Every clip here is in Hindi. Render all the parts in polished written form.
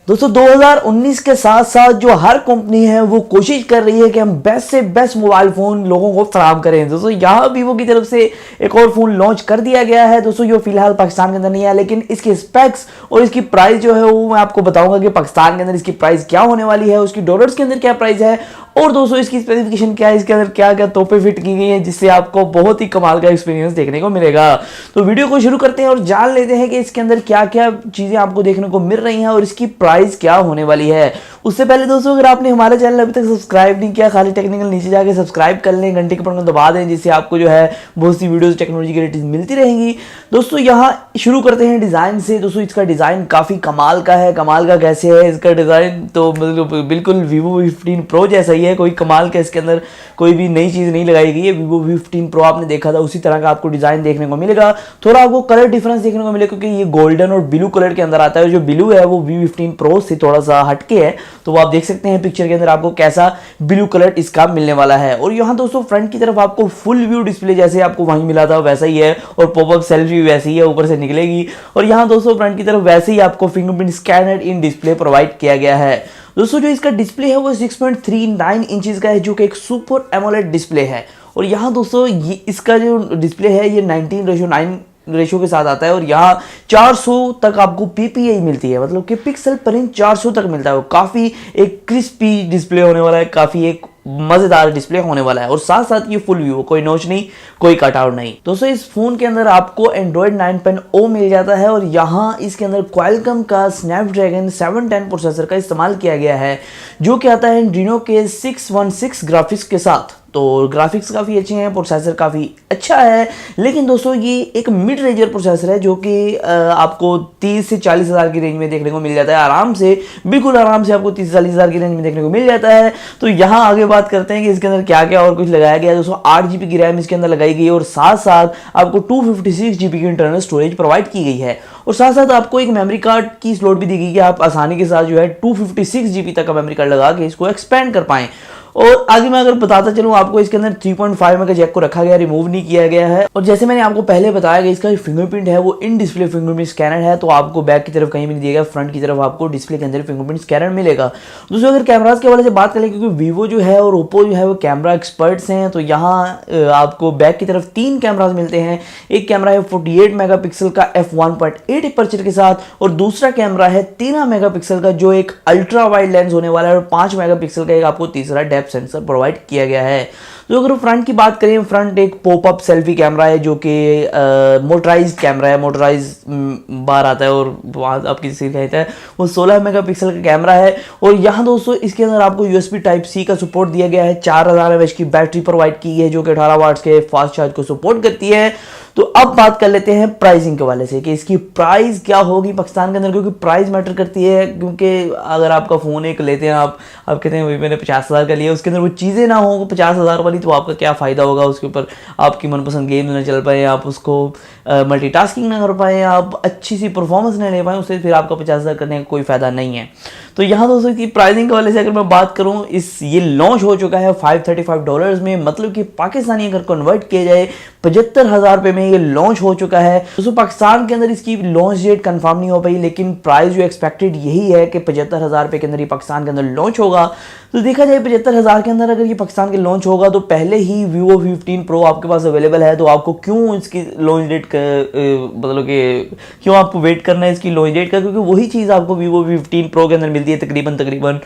दोस्तों 2019 के साथ साथ जो हर कंपनी है वो कोशिश कर रही है कि हम बेस्ट से बेस्ट मोबाइल फ़ोन लोगों को फराहम करें। दोस्तों यहाँ वीवो की तरफ से एक और फ़ोन लॉन्च कर दिया गया है दोस्तों, जो फिलहाल पाकिस्तान के अंदर नहीं है, लेकिन इसके स्पेक्स और इसकी प्राइस जो है वो मैं आपको बताऊंगा कि पाकिस्तान के अंदर इसकी प्राइस क्या होने वाली है, उसकी डॉलर्स के अंदर क्या प्राइस है और दोस्तों इसकी स्पेसिफिकेशन क्या है, इसके अंदर क्या क्या तोहफे फिट की गई हैं जिससे आपको बहुत ही कमाल का एक्सपीरियंस देखने को मिलेगा। तो वीडियो को शुरू करते हैं और जान लेते हैं कि इसके अंदर क्या क्या चीज़ें आपको देखने को मिल रही हैं और इसकी प्राइस क्या होने वाली है। उससे पहले दोस्तों अगर आपने हमारे चैनल अभी तक सब्सक्राइब नहीं किया, खाली टेक्निकल नीचे जाके सब्सक्राइब कर लें, घंटे के बटन को दबा दें, जिससे आपको जो है बहुत सी वीडियोस टेक्नोलॉजी की रिलेटेड मिलती रहेंगी। दोस्तों यहाँ शुरू करते हैं डिज़ाइन से। दोस्तों इसका डिज़ाइन काफ़ी कमाल का है। कमाल का कैसे है इसका डिज़ाइन, तो मतलब बिल्कुल वीवो V15 प्रो जैसा ही है, कोई कमाल का इसके अंदर कोई भी नई चीज़ नहीं लगाई गई है। वीवो V15 प्रो आपने देखा था उसी तरह का आपको डिज़ाइन देखने को मिलेगा। थोड़ा आपको कलर डिफरेंस देखने को मिलेगा क्योंकि ये गोल्डन और ब्लू कलर के अंदर आता है। जो ब्लू है वो V15 प्रो से थोड़ा सा हटके है, तो वो आप देख सकते हैं पिक्चर के अंदर आपको कैसा ब्लू कलर इसका मिलने वाला है। और यहाँ दोस्तों फ्रंट की तरफ आपको फुल व्यू डिस्प्ले जैसे आपको वहीं मिला था वैसा ही है, और पॉपअप सेल्फी वैसी ही है, ऊपर से निकलेगी। और यहाँ दोस्तों फ्रंट की तरफ वैसे ही आपको fingerprint scanner in display provide किया गया है। दोस्तों जो इसका डिस्प्ले है वो 6.39 इंचेस का है, जो कि एक सुपर एमोलेड डिस्प्ले है। और यहाँ दोस्तों ये इसका जो डिस्प्ले है ये 19:9 रेशो के साथ आता है, और यहाँ 400 तक आपको PPI मिलती है, मतलब कि पिक्सल पर इंच 400 तक मिलता है। काफ़ी एक क्रिस्पी डिस्प्ले होने वाला है, काफ़ी एक मज़ेदार डिस्प्ले होने वाला है। और साथ साथ ये फुल व्यू, कोई नोच नहीं, कोई कटआउट नहीं। दोस्तों इस फोन के अंदर आपको एंड्रॉयड 9.0 मिल जाता है, और यहाँ इसके अंदर क्वालकॉम का स्नैपड्रैगन 710 प्रोसेसर का इस्तेमाल किया गया है, जो कि आता है एड्रीनो के 616 ग्राफिक्स के साथ। तो ग्राफिक्स काफ़ी अच्छे हैं, प्रोसेसर काफ़ी अच्छा है। लेकिन दोस्तों ये एक मिड रेंजर प्रोसेसर है, जो कि आपको 30 से 40 हज़ार की रेंज में देखने को मिल जाता है आराम से, बिल्कुल आराम से आपको 30 से 40 हज़ार की रेंज में देखने को मिल जाता है। तो यहाँ आगे बात करते हैं कि इसके अंदर क्या क्या और कुछ लगाया गया है। दोस्तों 8 GB की रैम इसके अंदर लगाई गई है, और साथ साथ आपको 256 GB की इंटरनल स्टोरेज प्रोवाइड की गई है। और साथ साथ आपको एक मेमोरी कार्ड की स्लॉट भी दी गई है, आप आसानी के साथ जो है 256 GB तक का मेमोरी कार्ड लगा के इसको एक्सपेंड कर पाएँ। और आगे मैं अगर बताता चलूँ आपको, इसके अंदर 3.5 का जैक को रखा गया, रिमूव नहीं किया गया है। और जैसे मैंने आपको पहले बताया कि इसका फिंगरप्रिंट है वो इन डिस्प्ले फिंगरप्रिंट स्कैनर है, तो आपको बैक की तरफ कहीं भी नहीं दिएगा, फ्रंट की तरफ आपको डिस्प्ले के अंदर फिंगरप्रिंट स्कैनर मिलेगा। दोस्तों अगर कैमराज के हवाले से बात करें, क्योंकि वीवो जो है और ओप्पो जो है वो कैमरा एक्सपर्ट्स हैं, तो यहाँ आपको बैक की तरफ 3 कैमराज मिलते हैं। एक कैमरा है 48 मेगापिक्सल का f1.8 अपर्चर के साथ, और दूसरा कैमरा है 13 मेगापिक्सल का, जो एक अल्ट्रा वाइड लेंस होने वाला है, और 5 मेगापिक्सल का एक आपको तीसरा डेप्थ सेंसर प्रोवाइड किया गया है। तो अगर फ्रंट की बात करें, फ्रंट एक पॉपअप सेल्फी कैमरा है, जो कि मोटराइज्ड कैमरा है, मोटराइज बार आता है और वहाँ आपकी स्क्रीन कहता है वो 16 मेगापिक्सल का कैमरा है। और यहाँ दोस्तों इसके अंदर आपको USB Type-C का सपोर्ट दिया गया है। 4000 mAh की बैटरी प्रोवाइड की है, जो कि 18 वाट्स के फास्ट चार्ज को सपोर्ट करती है। तो अब बात कर लेते हैं प्राइसिंग के वाले से कि इसकी प्राइस क्या होगी पाकिस्तान के अंदर, क्योंकि प्राइस मैटर करती है। क्योंकि अगर आपका फ़ोन एक लेते हैं आप कहते हैं भाई मैंने 50,000 का लिया, उसके अंदर वो चीज़ें ना हो 50,000 वाली, तो आपका क्या फ़ायदा होगा। उसके ऊपर आपकी मनपसंद गेम ना चल पाए, आप उसको मल्टीटास्किंग ना कर पाए, आप अच्छी सी परफॉर्मेंस ना ले पाए, उससे फिर आपका 50,000 करने का कोई फ़ायदा नहीं है। तो यहाँ दोस्तों की प्राइसिंग के वाले से अगर मैं बात करूँ, ये लॉन्च हो चुका है $535 में, मतलब कि पाकिस्तानी अगर कन्वर्ट किया जाए 75,000 रुपये में ये लॉन्च हो चुका है। दोस्तों पाकिस्तान के अंदर इसकी लॉन्च डेट कंफर्म नहीं हो पाई, लेकिन प्राइस जो एक्सपेक्टेड यही है कि 75,000 रुपये के अंदर ये पाकिस्तान के अंदर लॉन्च होगा। तो देखा जाए 75,000 के अंदर अगर ये पाकिस्तान के लॉन्च होगा, तो पहले ही वीवो V15 प्रो आपके पास अवेलेबल है, तो आपको क्यों इसकी लॉन्च डेट मतलब कि क्यों आपको वेट करना है इसकी लॉन्च डेट का, क्योंकि वही चीज़ आपको वीवो V15 प्रो के अंदर मिलती है तकरीबन।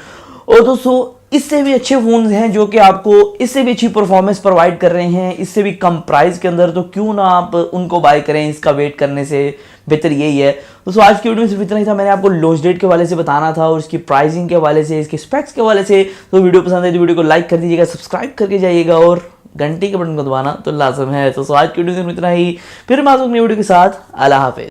और दोस्तों इससे भी अच्छे फ़ोन हैं जो कि आपको इससे भी अच्छी परफॉर्मेंस प्रोवाइड कर रहे हैं, इससे भी कम प्राइस के अंदर, तो क्यों ना आप उनको बाय करें, इसका वेट करने से बेहतर यही है। दोस्तों आज की वीडियो में सिर्फ इतना ही था, मैंने आपको लॉन्च डेट के हवाले से बताना था और इसकी प्राइसिंग के हवाले से, इसके स्पेक्स के हवाले से। तो वीडियो पसंद है तो वीडियो को लाइक कर दीजिएगा, सब्सक्राइब करके जाइएगा, और घंटी के बटन को दबाना तो लाजम है। तो आज की वीडियो में सिर्फ इतना ही, फिर मैं आपको नई वीडियो के साथ, अल्लाह हाफिज़।